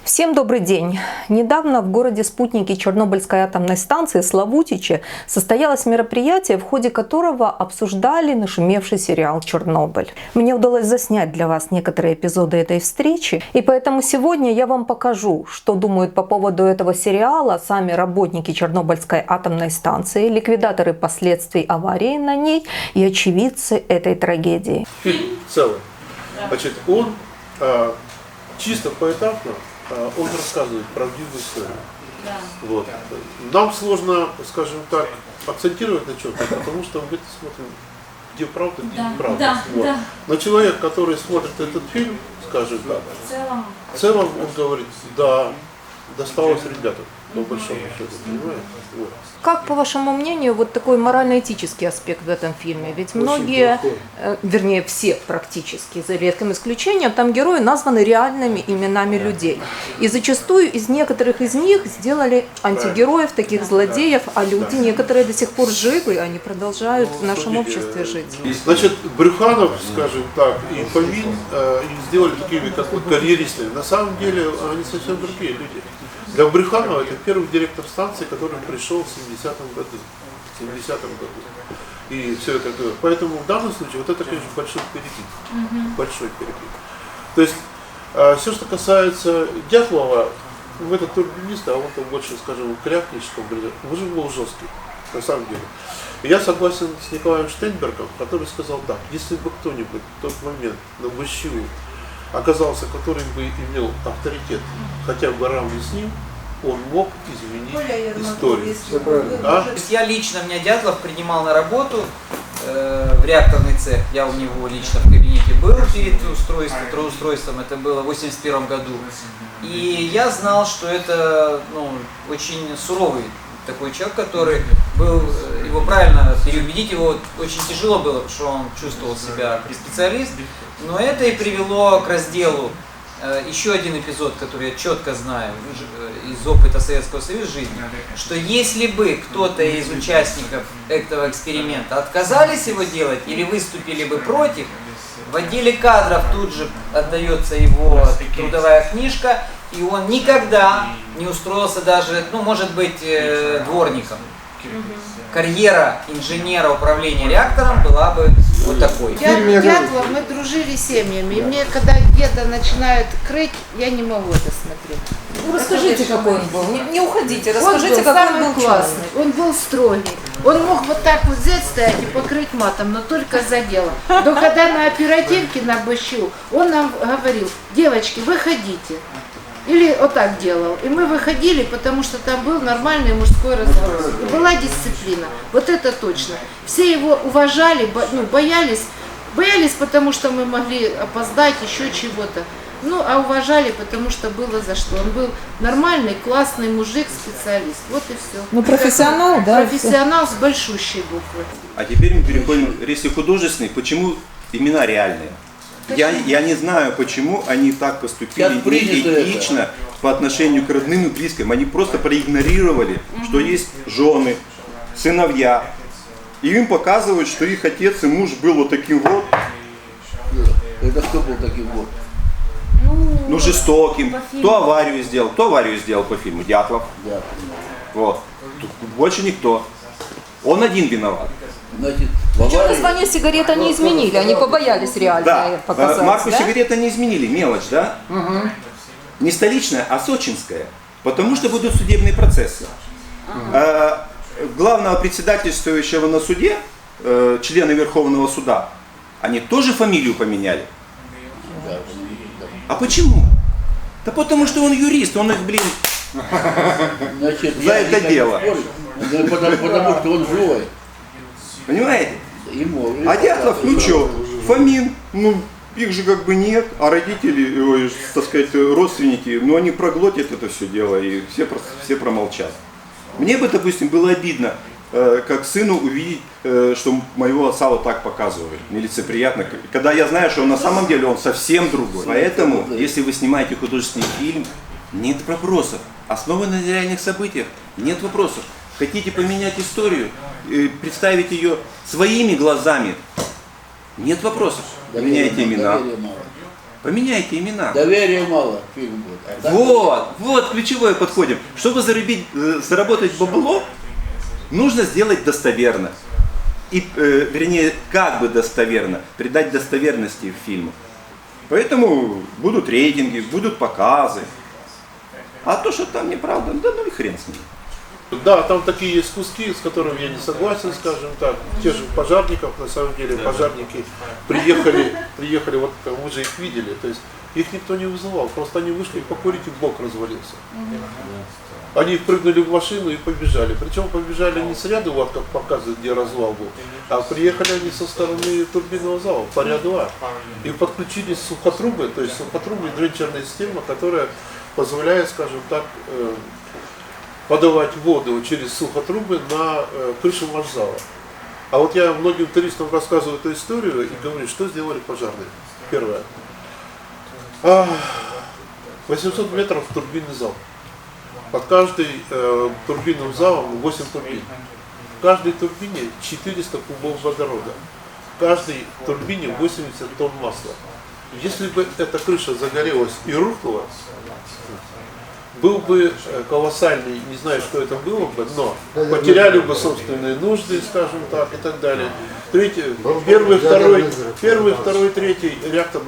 Всем добрый день! Недавно в городе Спутники Чернобыльской атомной станции Славутичи состоялось мероприятие, в ходе которого обсуждали нашумевший сериал «Чернобыль». Мне удалось заснять для вас некоторые эпизоды этой встречи, и поэтому сегодня я вам покажу, что думают по поводу этого сериала сами работники Чернобыльской атомной станции, ликвидаторы последствий аварии на ней и очевидцы этой трагедии. Фильм целый. Значит, он чисто поэтапно он рассказывает правдивую историю. Да. Вот. Нам сложно, скажем так, акцентировать на чем-то, потому что мы где-то смотрим, где правда, где неправда. Да, Вот. да. Но человек, который смотрит этот фильм, скажем так, В в целом он говорит, да, досталось ребятам, по большому счету, понимаете? Вот. Как, по вашему мнению, вот такой морально-этический аспект в этом фильме? Ведь многие, вернее все практически, за редким исключением, там герои названы реальными именами людей. И зачастую из некоторых из них сделали антигероев, таких злодеев, а люди некоторые до сих пор живы, они продолжают в нашем обществе жить. Значит, Брюханов, скажем так, и Фомин их сделали такими, как карьеристами. На самом деле они совсем другие люди. Для Брюханова это первый директор станции, который пришел в 70-м году. И все это. Поэтому в данном случае вот это, конечно, большой перекид. Большой перекид. То есть, все, что касается Дятлова, в этот турбинист, а он-то больше, скажем, крякнет, что мужик был жесткий, на самом деле. И я согласен с Николаем Штейнбергом, который сказал так: если бы кто-нибудь в тот момент на ВЩУ оказался, который бы имел авторитет, хотя бы равный с ним, он мог изменить историю. Я лично, меня Дятлов принимал на работу в реакторный цех, я у него лично в кабинете был перед трудоустройством, это было в 1981 году. И я знал, что это очень суровый такой человек, который был, его правильно переубедить, его очень тяжело было, потому что он чувствовал себя специалист, но это и привело к разделу. Еще один эпизод, который я четко знаю из опыта Советского Союза жизни, что если бы кто-то из участников этого эксперимента отказались его делать или выступили бы против, в отделе кадров тут же отдается его трудовая книжка, и он никогда не устроился даже, может быть, дворником. Карьера инженера управления реактором была бы вот такой. Дятлов, мы дружили семьями, и мне, когда деда начинают крыть, я не могу это смотреть. Ну, расскажите, какой он был. Не уходите, Он расскажите, был какой он самый был классный, он был строгий. Он мог вот так вот взять, стоять и покрыть матом, но только за дело. Но когда на оперативке на БЩУ, он нам говорил: девочки, выходите. Или вот так делал. И мы выходили, потому что там был нормальный мужской разговор. И была дисциплина. Вот это точно. Все его уважали, боялись, потому что мы могли опоздать, еще чего-то. А уважали, потому что было за что. Он был нормальный, классный мужик, специалист. Вот и все. Профессионал, да? Профессионал с большущей буквы. А теперь мы переходим, если художественный, почему имена реальные? Я не знаю, почему они так поступили неэтично по отношению к родным и близким. Они просто проигнорировали, что есть жены, сыновья. И им показывают, что их отец и муж был вот таким вот. Это кто был таким вот? Жестоким. Кто аварию сделал по фильму? Дятлов. Вот. Больше никто. Он один виноват. Значит, Причем название сигарет они изменили, они побоялись реально показать. Марку сигареты не изменили, мелочь, да? Не столичная, а сочинская. Потому что будут судебные процессы. Главного председательствующего на суде, члена Верховного суда, они тоже фамилию поменяли. А почему? Да потому что он юрист, он их, значит, за это дело. Потому что он живой. Понимаете? Ему. А Дятлов, Фомин, их же как бы нет, а родители, так сказать, родственники, они проглотят это все дело и все промолчат. Мне бы, допустим, было обидно, как сыну увидеть, что моего отца вот так показывают, нелицеприятно, когда я знаю, что на самом деле он совсем другой. Поэтому, если вы снимаете художественный фильм, нет вопросов, основанный на реальных событиях, нет вопросов. Хотите поменять историю, представить ее своими глазами, нет вопросов. Меняйте имена. Поменяйте имена. Доверия мало фильм будет. А так Вот ключевое подходим. Чтобы заработать бабло, нужно сделать достоверно. И, вернее, как бы достоверно, придать достоверности в фильму. Поэтому будут рейтинги, будут показы. А то, что там неправда, да ну и хрен с ним. Да, там такие есть куски, с которыми я не согласен, скажем так. Те же пожарников, на самом деле, пожарники приехали, вот мы же их видели, то есть их никто не вызывал, просто они вышли покурить, и блок развалился. Они прыгнули в машину и побежали. Причем побежали не с ряда, вот как показывают, где развал был, а приехали они со стороны турбинного зала, по ряду А. И подключились сухотрубы, то есть сухотрубы – дренчерная система, которая позволяет, скажем так, подавать воду через сухотрубы на крышу вокзала. А вот я многим туристам рассказываю эту историю и говорю, что сделали пожарные. Первое. 800 метров турбинный зал. Под каждый турбинным залом 8 турбин. В каждой турбине 400 кубов водорода. В каждой турбине 80 тонн масла. Если бы эта крыша загорелась и рухнула, был бы колоссальный, не знаю, что это было бы, но потеряли бы собственные нужды, скажем так, и так далее. Первый, второй, третий реактор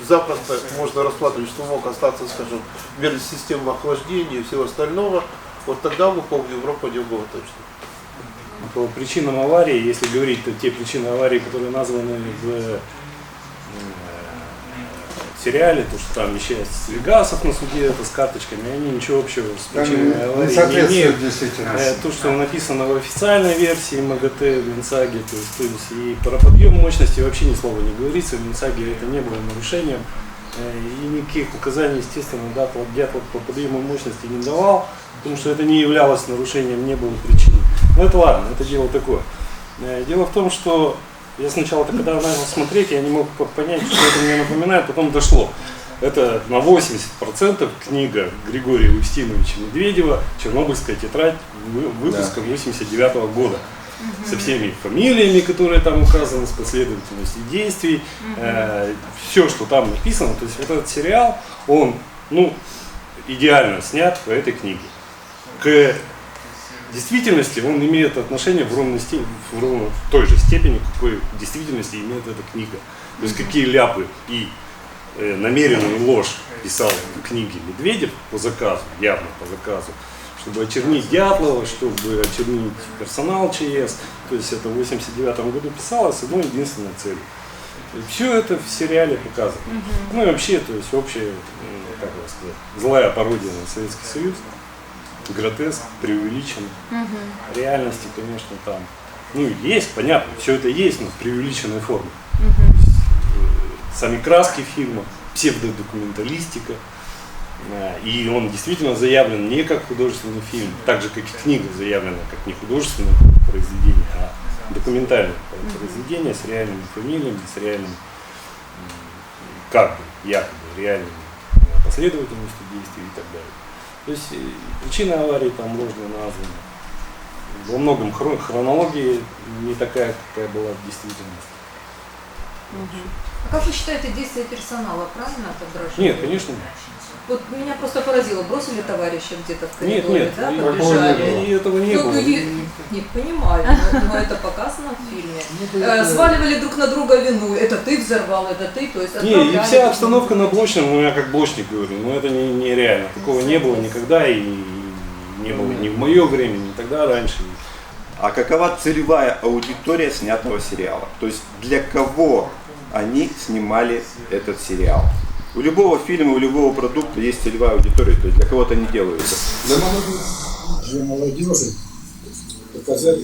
запросто можно рассматривать, что мог остаться, скажем, без системы охлаждения и всего остального. Вот тогда бы пол-Европы не было точно. По причинам аварии, если говорить, то те причины аварии, которые названы в сериале, то что там вещается Легасов на суде, это с карточками, они ничего общего с причинами аварии не имеют. То, что написано в официальной версии МАГАТЭ в Ленсаге, то есть и про подъем мощности вообще ни слова не говорится, в Ленсаге это не было нарушением, и никаких указаний, естественно, Дятлов по подъему мощности не давал, потому что это не являлось нарушением, не было причины. Но это ладно, это дело такое. Дело в том, что я сначала, когда начал смотреть, я не мог понять, что это мне напоминает, потом дошло. Это на 80% книга Григория Устиновича Медведева «Чернобыльская тетрадь» выпуска 89 года. Со всеми фамилиями, которые там указаны, с последовательностью действий. Все, что там написано. То есть вот этот сериал, он идеально снят по этой книге. К действительности он имеет отношение в ровно той же степени, какой в действительности имеет эта книга. То есть какие ляпы и намеренную ложь писал в книге Медведев по заказу, явно по заказу, чтобы очернить Дятлова, чтобы очернить персонал ЧС. То есть это в 1989 году писалось с одной единственной целью. Все это в сериале показано. Ну и вообще, то есть общая, как его сказать, злая пародия на Советский Союз. Гротеск, преувеличен. Реальности, конечно, там. Есть, понятно, все это есть, но в преувеличенной форме. Сами краски фильма, псевдодокументалистика. И он действительно заявлен не как художественный фильм, так же, как и книга заявлена как не художественное произведение, а документальное произведение с реальными фамилиями, с реальными, якобы реальными последовательностью действий и так далее. То есть причина аварии там ложно названа. Во многом хронология не такая, какая была в действительности. А как вы считаете действия персонала? Правильно отображено? Нет, конечно нет. Вот меня просто поразило, бросили товарища где-то в коридоре, Нет, да, и побежали. и этого не было. Не понимаю, но это показано в фильме. Сваливали друг на друга вину, это ты взорвал, это ты, то есть Не, и вся обстановка на Блочном, я как блочник говорю, это нереально. Такого не было никогда и не было ни в мое время, ни тогда раньше. А какова целевая аудитория снятого сериала? То есть для кого они снимали этот сериал? У любого фильма, у любого продукта есть целевая аудитория, то есть для кого-то они делаются. Для молодежи показать,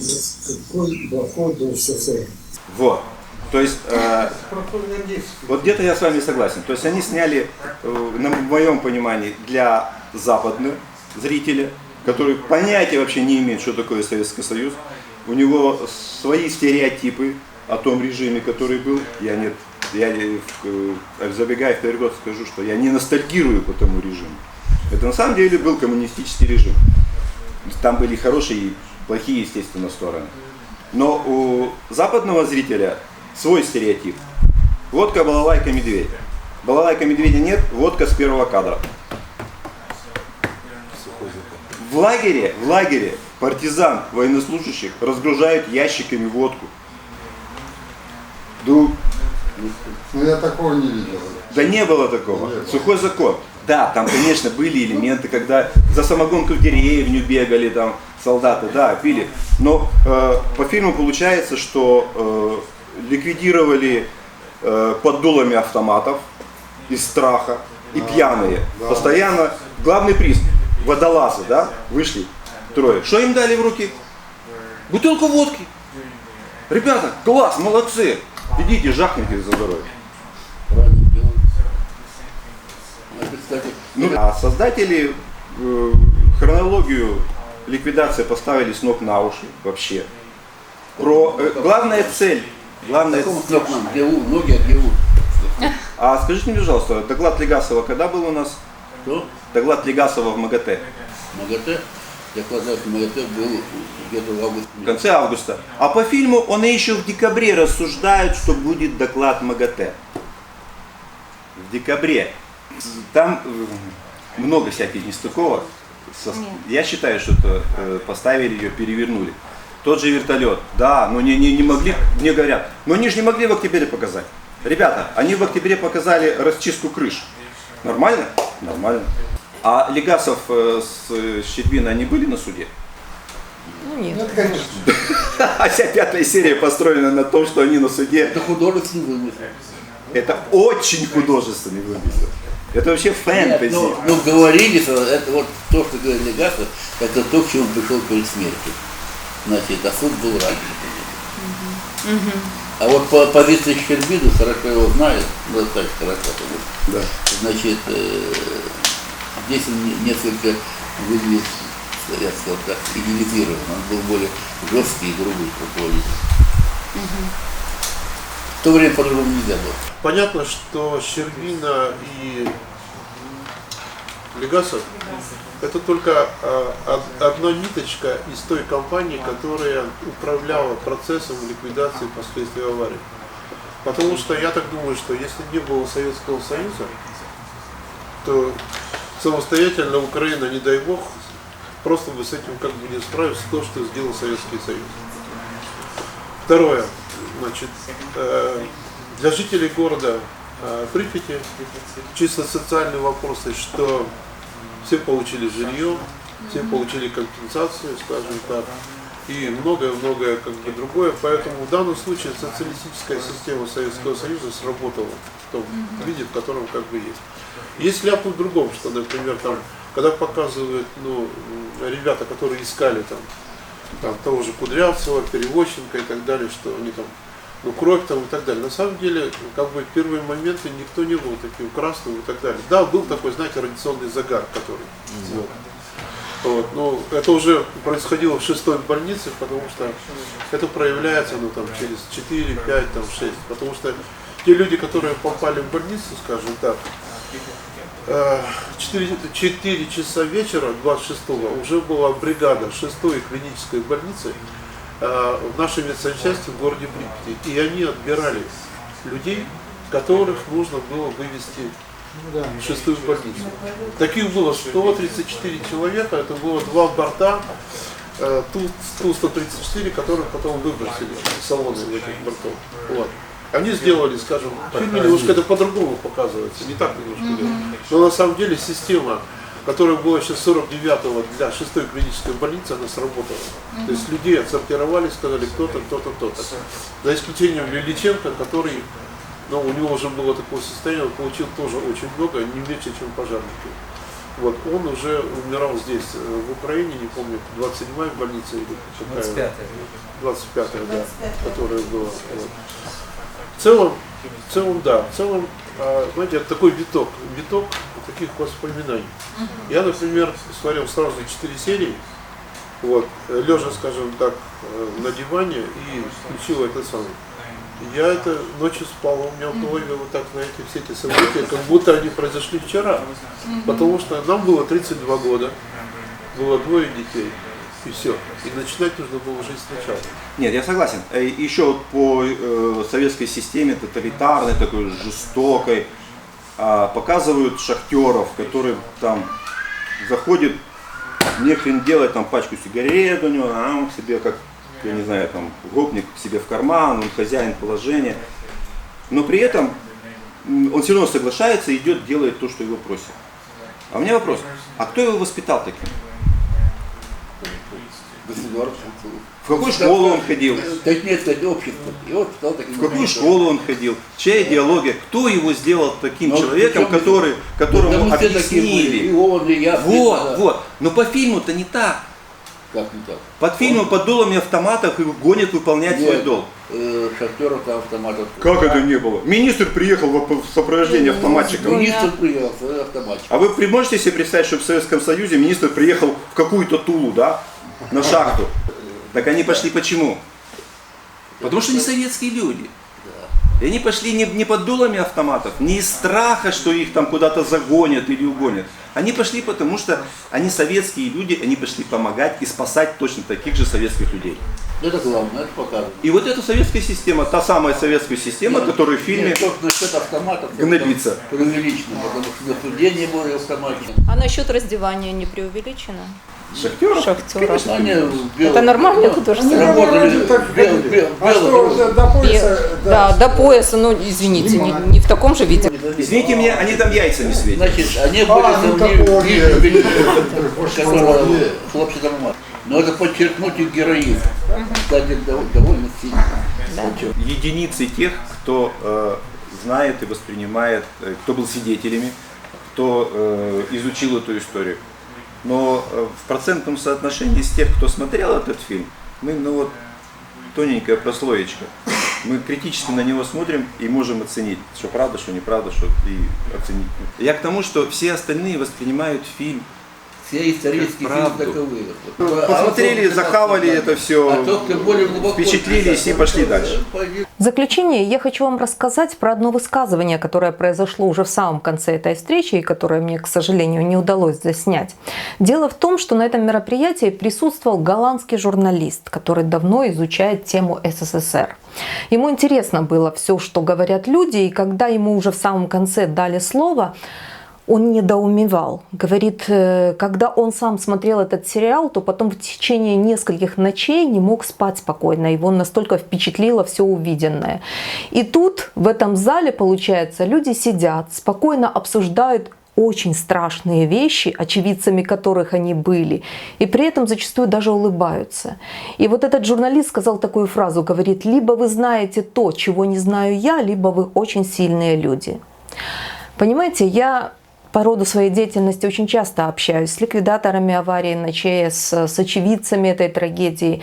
какой доход был все целое. Вот. То есть, вот где-то я с вами согласен. То есть они сняли, на моем понимании, для западных зрителей, которые понятия вообще не имеют, что такое Советский Союз. У него свои стереотипы о том режиме, который был. Я забегая вперед скажу, что я не ностальгирую по тому режиму. Это на самом деле был коммунистический режим. Там были хорошие и плохие, естественно, стороны. Но у западного зрителя свой стереотип. Водка, балалайка, медведь. балалайка медведя нет, водка с первого кадра. В лагере партизан военнослужащих разгружают ящиками водку. Ну я такого не видел. Да не было такого. Сухой закон. Да, там, конечно, были элементы, когда за самогонку в деревню бегали там солдаты, да, пили. Но по фильму получается, что ликвидировали под дулами автоматов из страха и пьяные. Постоянно. Главный приз. Водолазы, да, вышли трое. Что им дали в руки? Бутылку водки. Ребята, класс, молодцы. Идите, жахните за здоровье. Правильно делают. Кстати, А создатели хронологию ликвидации поставили с ног на уши вообще. Главная цель. Главная такому сроку нам, где ноги, а где А скажите мне, пожалуйста, доклад Легасова когда был у нас? Что? Доклад Легасова в МАГАТЭ. МАГАТЭ? Я вкладываю, что МАГАТЭ был где-то в августе. В конце августа. А по фильму он еще в декабре рассуждают, что будет доклад МАГАТЭ. В декабре. Там много всяких нестыковок. Я считаю, что это поставили ее, перевернули. Тот же вертолет. Да, но не могли, мне говорят, но они же не могли в октябре показать. Ребята, они в октябре показали расчистку крыш. Нормально? Нормально. А Легасов с Щербиной, они были на суде? Ну нет. Это, конечно. А вся 5-я серия построена на том, что они на суде. Это художественный вымысел. Это очень художественный вымысел. Это вообще фэнтези. Ну, говорили, что это вот то, что говорит Легасов, это то, к чему он пришел перед смертью. Значит, а суд был ранен. А вот по позиции Щербины, хорошо его знает, достаточно хорошо, Да. значит, здесь он несколько выглядит, я сказал так, идеализирован. Он был более жесткий и грубый руководитель. В то время по-другому нельзя было. Понятно, что Щербина и Легасов это только одна ниточка из той компании, которая управляла процессом ликвидации последствий аварии. Потому что я так думаю, что если не было Советского Союза, то самостоятельно Украина, не дай бог, просто бы с этим как бы не справилась то, что сделал Советский Союз. Второе. Значит, для жителей города Припяти чисто социальные вопросы, что все получили жилье, все получили компенсацию, скажем так, и многое-многое как бы другое. Поэтому в данном случае социалистическая система Советского Союза сработала в том виде, в котором как бы есть. Есть ляпнуть в другом, что, например, там, когда показывают ребята, которые искали там того же Кудрявцева, Перевозченко и так далее, что они там, кровь там и так далее. На самом деле, как бы в первые моменты никто не был таким красным и так далее. Да, был такой, знаете, радиационный загар, который. Вот. Но это уже происходило в 6-й больнице, потому что это проявляется там, через 4, 5, там, 6. Потому что те люди, которые попали в больницу, скажем так, 4 часа вечера 26-го уже была бригада 6-й клинической больницы в нашей медсанчасти в городе Припяти. И они отбирали людей, которых нужно было вывести в 6-ю больницу. Таких было 134 человека, это было 2 борта Ту-134, которых потом выбросили из салона этих бортов. Вот. Они сделали, скажем, в фильме немножко это по-другому показывается, не так немножко. Но на самом деле система, которая была еще 49-го для 6-й клинической больницы, она сработала. То есть людей отсортировали, сказали кто-то, кто-то, кто-то. За исключением Лиличенко, который, у него уже было такое состояние, он получил тоже очень много, не меньше, чем пожарники. Вот, он уже умирал здесь, в Украине, не помню, 27-я больница или какая-то. 25-я, да, которая была. Вот. В целом, да, знаете, это такой виток таких воспоминаний. Я, например, смотрел сразу 4 серии, вот, лежа, скажем так, на диване и включил этот самый. Я это ночью спал, у меня в голове вот так, знаете, все эти события, как будто они произошли вчера. Потому что нам было 32 года, было 2 детей. И все. И начинать нужно было жить сначала. Нет, я согласен. Еще вот по советской системе, тоталитарной, такой жестокой, показывают шахтеров, которые там заходят, нехрен делать, там пачку сигарет у него, а он себе как, я не знаю, там гопник себе в карман, он хозяин положения. Но при этом он все равно соглашается, идет, делает то, что его просят. А у меня вопрос, а кто его воспитал таким? Государство. В какую школу он ходил? Точнее сказать, общество. Его воспитал таким. В какую школу он ходил? Чья идеология? Кто его сделал таким человеком, которому объяснили? И он, и я. Вот. Но по фильму-то не так. Как не так? Под фильмом под дулами автоматов его гонят выполнять свой долг. Шахтеров там автоматов. Как это не было? Министр приехал в сопровождении автоматчиков. Министр приехал с автоматчиком. А вы можете себе представить, что в Советском Союзе министр приехал в какую-то Тулу, да? На шахту. Так они пошли почему? Потому что они советские люди. И они пошли не под дулами автоматов, не из страха, что их там куда-то загонят или угонят. Они пошли потому, что они советские люди, они пошли помогать и спасать точно таких же советских людей. Это главное, это показывает. И вот эта советская система, та самая советская система, которая в фильме насчет автоматов гнобится. Преувеличено, потому что на суде не было автоматов. А насчет раздевания не преувеличено? Шахтеров? Шахтеров. Это Это нормальное художественное. Работали А что, уже до пояса? Да, до пояса, ну извините, не в таком же виде. Извините меня, они там яйцами светят. Значит, они были хлопцы дома. Но это подчеркнуть их героизм. Кстати, довольно сильно. Единицы тех, кто знает и воспринимает, кто был свидетелями, кто изучил эту историю. Но в процентном соотношении с тех, кто смотрел этот фильм, мы, тоненькая прослоечка. Мы критически на него смотрим и можем оценить, что правда, что неправда, что и оценить. Я к тому, что все остальные воспринимают фильм Все исторические фильмы таковые. Посмотрели, захавали это все, впечатлились и пошли дальше. В заключение я хочу вам рассказать про одно высказывание, которое произошло уже в самом конце этой встречи и которое мне, к сожалению, не удалось заснять. Дело в том, что на этом мероприятии присутствовал голландский журналист, который давно изучает тему СССР. Ему интересно было все, что говорят люди, и когда ему уже в самом конце дали слово, он недоумевал. Говорит, когда он сам смотрел этот сериал, то потом в течение нескольких ночей не мог спать спокойно. Его настолько впечатлило все увиденное. И тут, в этом зале, получается, люди сидят, спокойно обсуждают очень страшные вещи, очевидцами которых они были, и при этом зачастую даже улыбаются. И вот этот журналист сказал такую фразу, говорит, либо вы знаете то, чего не знаю я, либо вы очень сильные люди. Понимаете, я по роду своей деятельности очень часто общаюсь с ликвидаторами аварии на ЧАЭС, с очевидцами этой трагедии.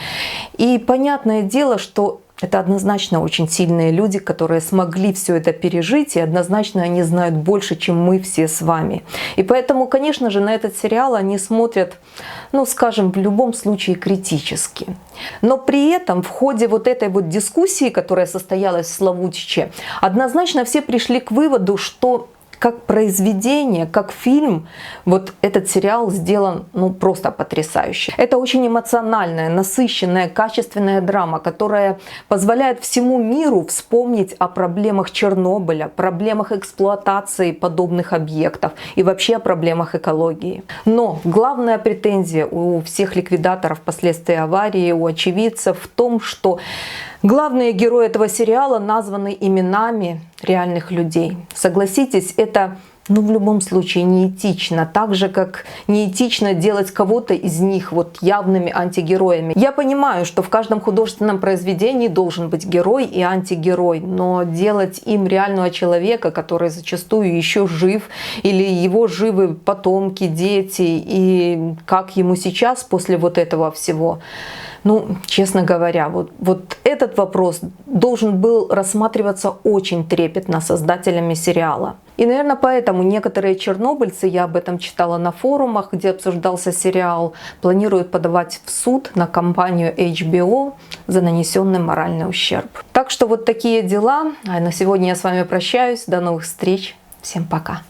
И понятное дело, что это однозначно очень сильные люди, которые смогли все это пережить, и однозначно они знают больше, чем мы все с вами. И поэтому, конечно же, на этот сериал они смотрят, скажем, в любом случае критически. Но при этом в ходе вот этой вот дискуссии, которая состоялась в Славутиче, однозначно все пришли к выводу, что как произведение, как фильм, вот этот сериал сделан просто потрясающе. Это очень эмоциональная, насыщенная, качественная драма, которая позволяет всему миру вспомнить о проблемах Чернобыля, проблемах эксплуатации подобных объектов и вообще о проблемах экологии. Но главная претензия у всех ликвидаторов последствий аварии, у очевидцев в том, что главные герои этого сериала названы именами реальных людей. Согласитесь, это в любом случае неэтично. Так же, как неэтично делать кого-то из них явными антигероями. Я понимаю, что в каждом художественном произведении должен быть герой и антигерой. Но делать им реального человека, который зачастую еще жив, или его живы потомки, дети, и как ему сейчас после вот этого всего... честно говоря, вот этот вопрос должен был рассматриваться очень трепетно создателями сериала. И, наверное, поэтому некоторые чернобыльцы, я об этом читала на форумах, где обсуждался сериал, планируют подавать в суд на компанию HBO за нанесенный моральный ущерб. Так что вот такие дела. А на сегодня я с вами прощаюсь. До новых встреч. Всем пока.